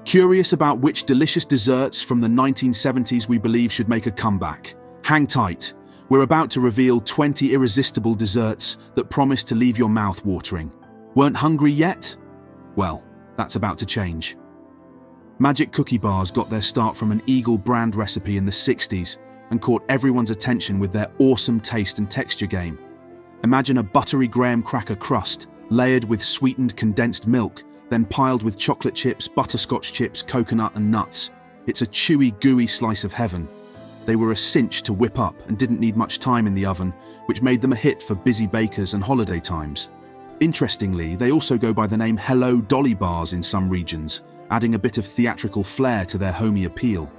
Curious about which delicious desserts from the 1970s we believe should make a comeback? Hang tight. We're about to reveal 20 irresistible desserts that promise to leave your mouth watering. Weren't hungry yet? Well, that's about to change. Magic cookie bars got their start from an Eagle brand recipe in the 60s and caught everyone's attention with their awesome taste and texture game. Imagine a buttery graham cracker crust, layered with sweetened condensed milk, then piled with chocolate chips, butterscotch chips, coconut and nuts. It's a chewy, gooey slice of heaven. They were a cinch to whip up and didn't need much time in the oven, which made them a hit for busy bakers and holiday times. Interestingly, they also go by the name Hello Dolly bars in some regions, adding a bit of theatrical flair to their homey appeal.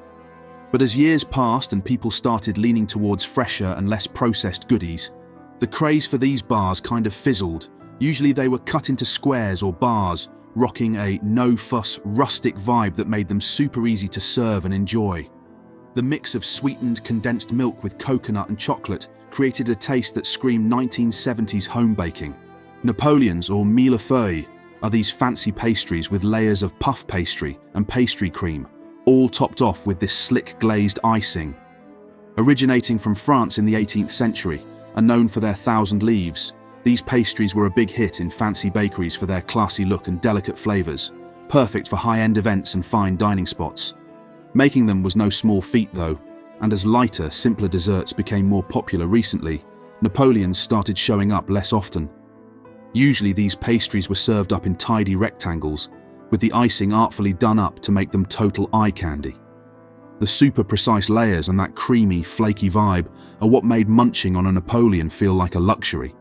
But as years passed and people started leaning towards fresher and less processed goodies, the craze for these bars kind of fizzled. Usually they were cut into squares or bars, rocking a no-fuss, rustic vibe that made them super easy to serve and enjoy. The mix of sweetened condensed milk with coconut and chocolate created a taste that screamed 1970s home baking. Napoleons or millefeuilles are these fancy pastries with layers of puff pastry and pastry cream, all topped off with this slick glazed icing. Originating from France in the 18th century and known for their thousand leaves, these pastries were a big hit in fancy bakeries for their classy look and delicate flavors, perfect for high-end events and fine dining spots. Making them was no small feat though, and as lighter, simpler desserts became more popular recently, Napoleons started showing up less often. Usually these pastries were served up in tidy rectangles, with the icing artfully done up to make them total eye candy. The super precise layers and that creamy, flaky vibe are what made munching on a Napoleon feel like a luxury.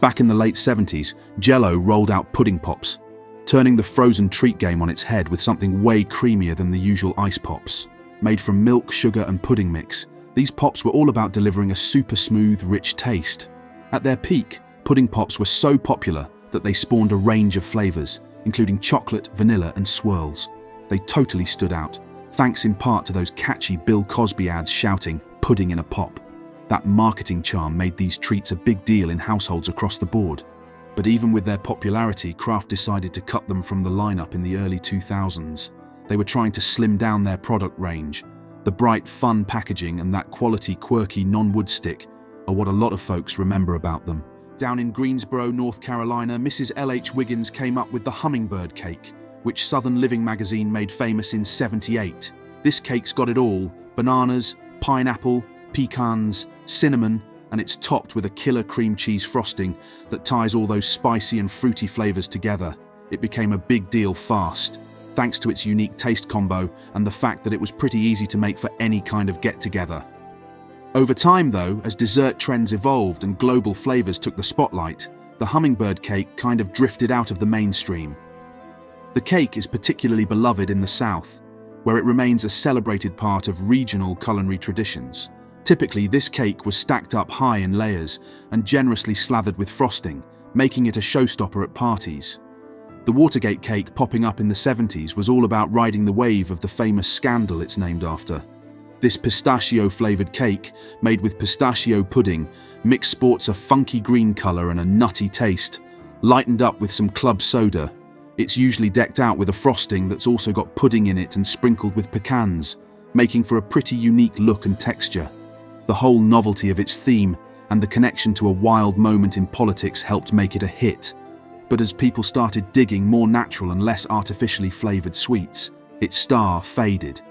Back in the late 70s, Jell-O rolled out pudding pops, turning the frozen treat game on its head with something way creamier than the usual ice pops. Made from milk, sugar and pudding mix, these pops were all about delivering a super smooth, rich taste. At their peak, pudding pops were so popular that they spawned a range of flavors, including chocolate, vanilla and swirls. They totally stood out, thanks in part to those catchy Bill Cosby ads shouting, "Pudding in a pop." That marketing charm made these treats a big deal in households across the board. But even with their popularity, Kraft decided to cut them from the lineup in the early 2000s. They were trying to slim down their product range. The bright, fun packaging and that quality, quirky, non-wood stick are what a lot of folks remember about them. Down in Greensboro, North Carolina, Mrs. L.H. Wiggins came up with the Hummingbird Cake, which Southern Living magazine made famous in '78. This cake's got it all: bananas, pineapple, pecans, cinnamon, and it's topped with a killer cream cheese frosting that ties all those spicy and fruity flavors together. It became a big deal fast, thanks to its unique taste combo and the fact that it was pretty easy to make for any kind of get-together. Over time though, as dessert trends evolved and global flavors took the spotlight, the Hummingbird Cake kind of drifted out of the mainstream. The cake is particularly beloved in the South, where it remains a celebrated part of regional culinary traditions. Typically, this cake was stacked up high in layers and generously slathered with frosting, making it a showstopper at parties. The Watergate Cake popping up in the 70s was all about riding the wave of the famous scandal it's named after. This pistachio-flavored cake, made with pistachio pudding, mix sports a funky green color and a nutty taste, lightened up with some club soda. It's usually decked out with a frosting that's also got pudding in it and sprinkled with pecans, making for a pretty unique look and texture. The whole novelty of its theme and the connection to a wild moment in politics helped make it a hit. But as people started digging more natural and less artificially flavored sweets, its star faded.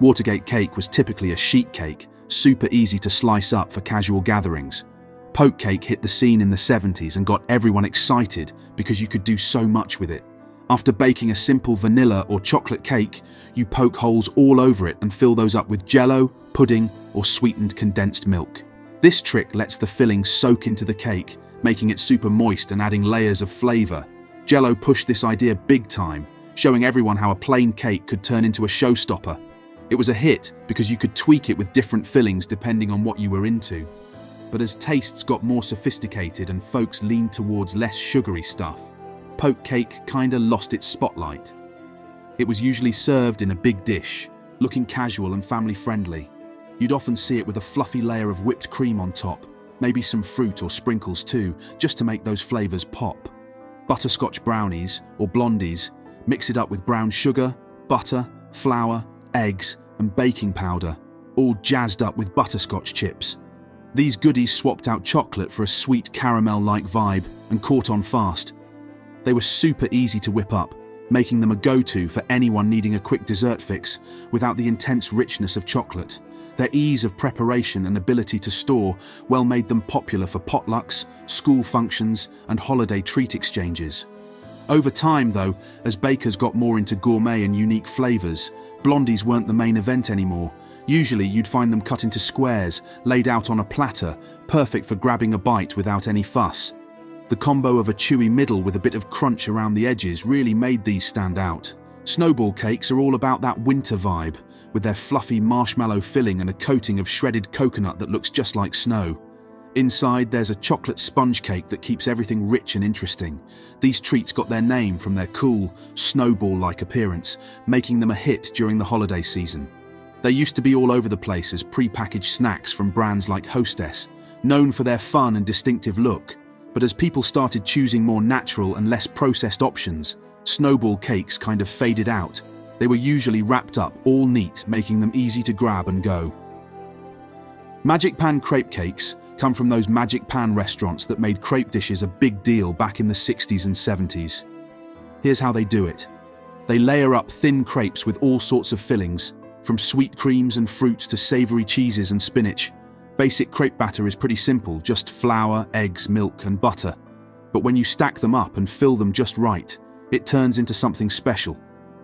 Watergate Cake was typically a sheet cake, super easy to slice up for casual gatherings. Poke cake hit the scene in the 70s and got everyone excited because you could do so much with it. After baking a simple vanilla or chocolate cake, you poke holes all over it and fill those up with Jell-O, pudding, or sweetened condensed milk. This trick lets the filling soak into the cake, making it super moist and adding layers of flavor. Jell-O pushed this idea big time, showing everyone how a plain cake could turn into a showstopper. It was a hit because you could tweak it with different fillings depending on what you were into. But as tastes got more sophisticated and folks leaned towards less sugary stuff, poke cake kinda lost its spotlight. It was usually served in a big dish, looking casual and family-friendly. You'd often see it with a fluffy layer of whipped cream on top, maybe some fruit or sprinkles too, just to make those flavors pop. Butterscotch brownies, or blondies, Mix it up with brown sugar, butter, flour, eggs, and baking powder, all jazzed up with butterscotch chips. These goodies swapped out chocolate for a sweet caramel-like vibe and caught on fast. They were super easy to whip up, making them a go-to for anyone needing a quick dessert fix without the intense richness of chocolate. Their ease of preparation and ability to store well made them popular for potlucks, school functions, and holiday treat exchanges. Over time, though, as bakers got more into gourmet and unique flavors, blondies weren't the main event anymore. Usually, you'd find them cut into squares, laid out on a platter, perfect for grabbing a bite without any fuss. The combo of a chewy middle with a bit of crunch around the edges really made these stand out. Snowball cakes are all about that winter vibe, with their fluffy marshmallow filling and a coating of shredded coconut that looks just like snow. Inside, there's a chocolate sponge cake that keeps everything rich and interesting. These treats got their name from their cool, snowball-like appearance, making them a hit during the holiday season. They used to be all over the place as pre-packaged snacks from brands like Hostess, known for their fun and distinctive look. But as people started choosing more natural and less processed options, snowball cakes kind of faded out. They were usually wrapped up all neat, making them easy to grab and go. Magic Pan crepe cakes come from those Magic Pan restaurants that made crepe dishes a big deal back in the 60s and 70s. Here's how they do it. They layer up thin crepes with all sorts of fillings, from sweet creams and fruits to savory cheeses and spinach. Basic crepe batter is pretty simple, just flour, eggs, milk, and butter. But when you stack them up and fill them just right, it turns into something special.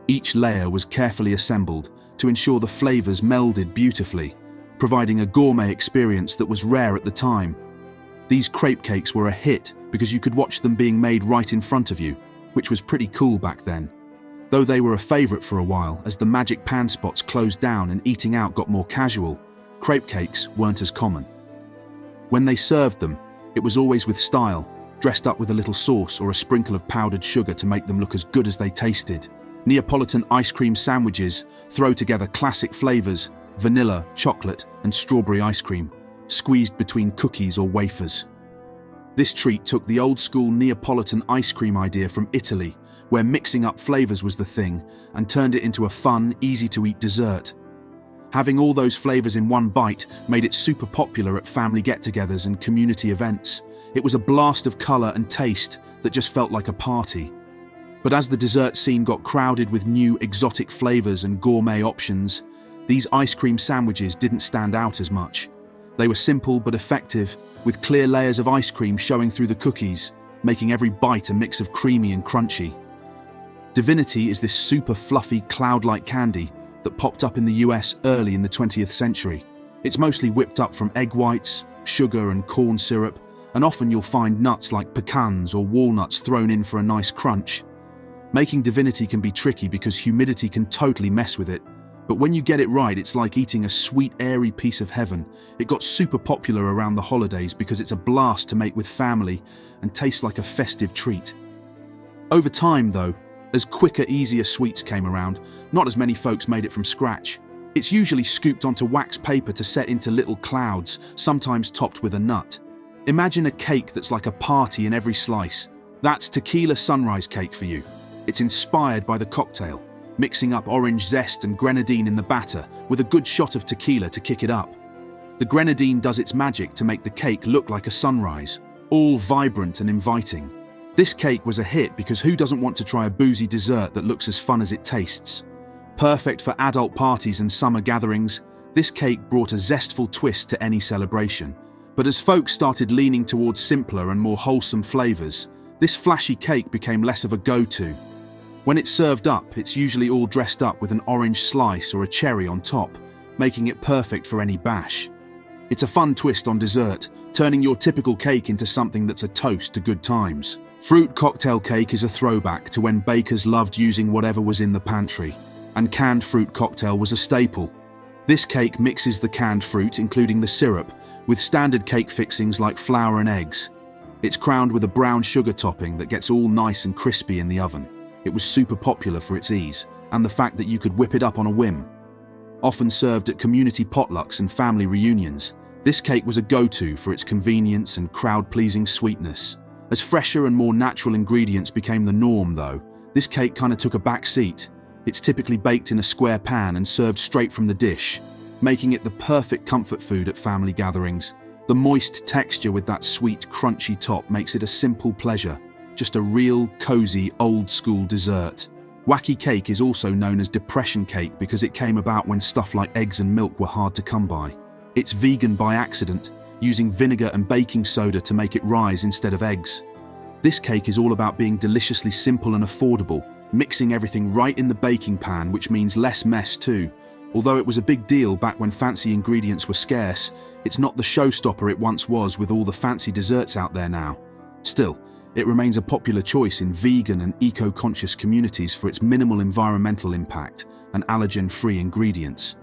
Each layer was carefully assembled to ensure the flavors melded beautifully, providing a gourmet experience that was rare at the time. These crepe cakes were a hit because you could watch them being made right in front of you, which was pretty cool back then. Though they were a favorite for a while as the Magic Pan spots closed down and eating out got more casual, crepe cakes weren't as common. When they served them, it was always with style, dressed up with a little sauce or a sprinkle of powdered sugar to make them look as good as they tasted. Neapolitan ice cream sandwiches throw together classic flavors, vanilla, chocolate, and strawberry ice cream, squeezed between cookies or wafers. This treat took the old-school Neapolitan ice cream idea from Italy, where mixing up flavors was the thing, and turned it into a fun, easy-to-eat dessert. Having all those flavors in one bite made it super popular at family get-togethers and community events. It was a blast of color and taste that just felt like a party. But as the dessert scene got crowded with new exotic flavors and gourmet options, these ice cream sandwiches didn't stand out as much. They were simple but effective, with clear layers of ice cream showing through the cookies, making every bite a mix of creamy and crunchy. Divinity is this super fluffy, cloud-like candy that popped up in the US early in the 20th century. It's mostly whipped up from egg whites, sugar and corn syrup, and often you'll find nuts like pecans or walnuts thrown in for a nice crunch. Making Divinity can be tricky because humidity can totally mess with it, but when you get it right, it's like eating a sweet, airy piece of heaven. It got super popular around the holidays because it's a blast to make with family and tastes like a festive treat. Over time, though, as quicker, easier sweets came around, not as many folks made it from scratch. It's usually scooped onto wax paper to set into little clouds, sometimes topped with a nut. Imagine a cake that's like a party in every slice. That's Tequila Sunrise cake for you. It's inspired by the cocktail, mixing up orange zest and grenadine in the batter with a good shot of tequila to kick it up. The grenadine does its magic to make the cake look like a sunrise, all vibrant and inviting. This cake was a hit because who doesn't want to try a boozy dessert that looks as fun as it tastes? Perfect for adult parties and summer gatherings, this cake brought a zestful twist to any celebration. But as folks started leaning towards simpler and more wholesome flavors, this flashy cake became less of a go-to. When it's served up, it's usually all dressed up with an orange slice or a cherry on top, making it perfect for any bash. It's a fun twist on dessert, turning your typical cake into something that's a toast to good times. Fruit cocktail cake is a throwback to when bakers loved using whatever was in the pantry, and canned fruit cocktail was a staple. This cake mixes the canned fruit, including the syrup, with standard cake fixings like flour and eggs. It's crowned with a brown sugar topping that gets all nice and crispy in the oven. It was super popular for its ease, and the fact that you could whip it up on a whim. Often served at community potlucks and family reunions, this cake was a go-to for its convenience and crowd-pleasing sweetness. As fresher and more natural ingredients became the norm, though, This cake kind of took a back seat. It's typically baked in a square pan and served straight from the dish, making it the perfect comfort food at family gatherings. The moist texture with that sweet, crunchy top makes it a simple pleasure, just a real, cozy, old-school dessert. Wacky Cake is also known as depression cake because it came about when stuff like eggs and milk were hard to come by. It's vegan by accident, using vinegar and baking soda to make it rise instead of eggs. This cake is all about being deliciously simple and affordable, mixing everything right in the baking pan, which means less mess too. Although it was a big deal back when fancy ingredients were scarce, it's not the showstopper it once was with all the fancy desserts out there now. Still, it remains a popular choice in vegan and eco-conscious communities for its minimal environmental impact and allergen-free ingredients.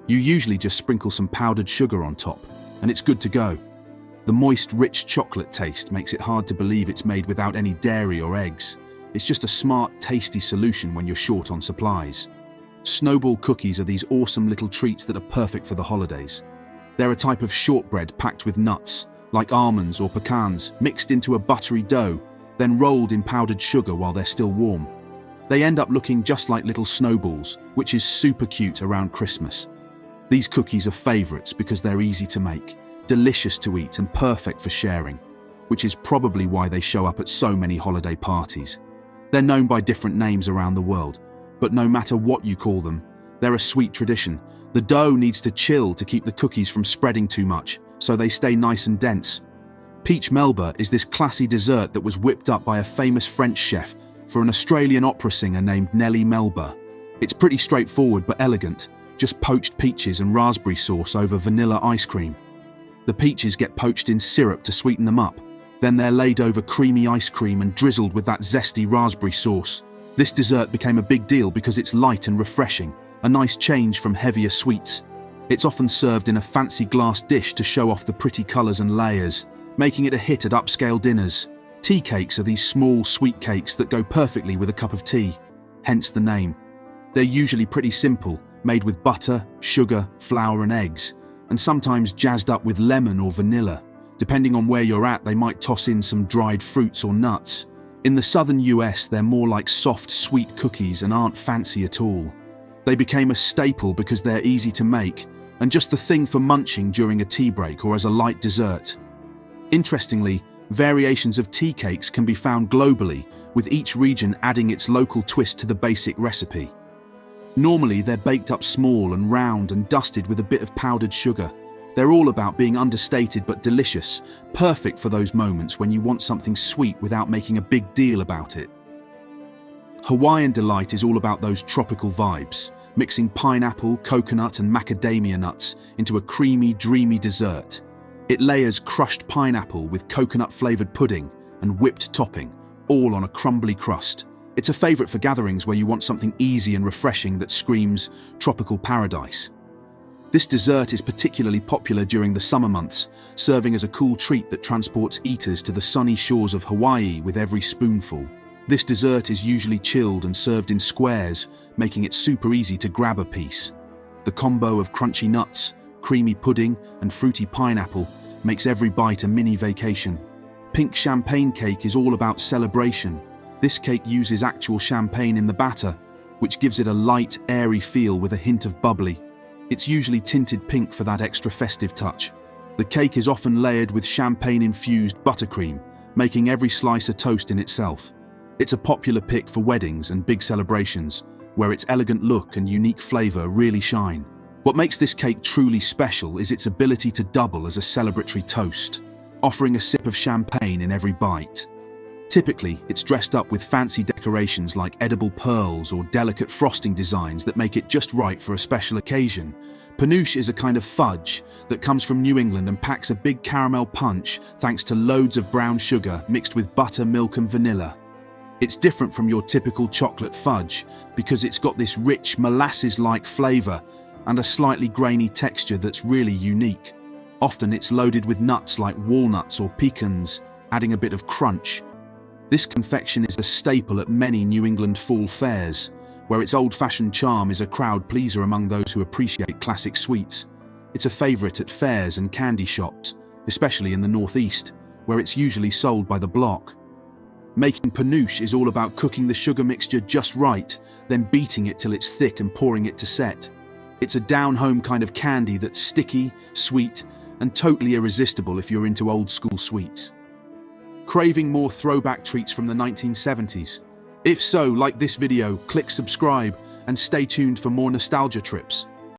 You usually just sprinkle some powdered sugar on top, and it's good to go. The moist, rich chocolate taste makes it hard to believe it's made without any dairy or eggs. It's just a smart, tasty solution when you're short on supplies. Snowball cookies are these awesome little treats that are perfect for the holidays. They're a type of shortbread packed with nuts, like almonds or pecans, mixed into a buttery dough, then rolled in powdered sugar while they're still warm. They end up looking just like little snowballs, which is super cute around Christmas. These cookies are favorites because they're easy to make, delicious to eat and perfect for sharing, which is probably why they show up at so many holiday parties. They're known by different names around the world, but no matter what you call them, they're a sweet tradition. The dough needs to chill to keep the cookies from spreading too much, so they stay nice and dense. Peach Melba is this classy dessert that was whipped up by a famous French chef for an Australian opera singer named Melba. It's pretty straightforward but elegant, just poached peaches and raspberry sauce over vanilla ice cream. The peaches get poached in syrup to sweeten them up, then they're laid over creamy ice cream and drizzled with that zesty raspberry sauce. This dessert became a big deal because it's light and refreshing, a nice change from heavier sweets. It's often served in a fancy glass dish to show off the pretty colours and layers, making it a hit at upscale dinners. Teacakes are these small, sweet cakes that go perfectly with a cup of tea, hence the name. They're usually pretty simple, made with butter, sugar, flour and eggs, and sometimes jazzed up with lemon or vanilla. Depending on where you're at, they might toss in some dried fruits or nuts. In the southern US, they're more like soft, sweet cookies and aren't fancy at all. They became a staple because they're easy to make, and just the thing for munching during a tea break or as a light dessert. Interestingly, variations of tea cakes can be found globally, with each region adding its local twist to the basic recipe. Normally, they're baked up small and round and dusted with a bit of powdered sugar. They're all about being understated but delicious, perfect for those moments when you want something sweet without making a big deal about it. Hawaiian Delight is all about those tropical vibes, mixing pineapple, coconut and macadamia nuts into a creamy, dreamy dessert. It layers crushed pineapple with coconut-flavoured pudding and whipped topping, all on a crumbly crust. It's a favourite for gatherings where you want something easy and refreshing that screams tropical paradise. This dessert is particularly popular during the summer months, serving as a cool treat that transports eaters to the sunny shores of Hawaii with every spoonful. This dessert is usually chilled and served in squares, making it super easy to grab a piece. The combo of crunchy nuts, creamy pudding, and fruity pineapple makes every bite a mini vacation. Pink champagne cake is all about celebration. This cake uses actual champagne in the batter, which gives it a light, airy feel with a hint of bubbly. It's usually tinted pink for that extra festive touch. The cake is often layered with champagne-infused buttercream, making every slice a toast in itself. It's a popular pick for weddings and big celebrations, where its elegant look and unique flavour really shine. What makes this cake truly special is its ability to double as a celebratory toast, offering a sip of champagne in every bite. Typically, it's dressed up with fancy decorations like edible pearls or delicate frosting designs that make it just right for a special occasion. Panou is a kind of fudge that comes from New England and packs a big caramel punch thanks to loads of brown sugar mixed with butter, milk and vanilla. It's different from your typical chocolate fudge because it's got this rich molasses-like flavour and a slightly grainy texture that's really unique. Often it's loaded with nuts like walnuts or pecans, adding a bit of crunch. This confection is a staple at many New England fall fairs, where its old-fashioned charm is a crowd pleaser among those who appreciate classic sweets. It's a favourite at fairs and candy shops, especially in the Northeast, where it's usually sold by the block. Making panouche is all about cooking the sugar mixture just right, then beating it till it's thick and pouring it to set. It's a down-home kind of candy that's sticky, sweet, and totally irresistible if you're into old-school sweets. Craving more throwback treats from the 1970s? If so, like this video, click subscribe, and stay tuned for more nostalgia trips.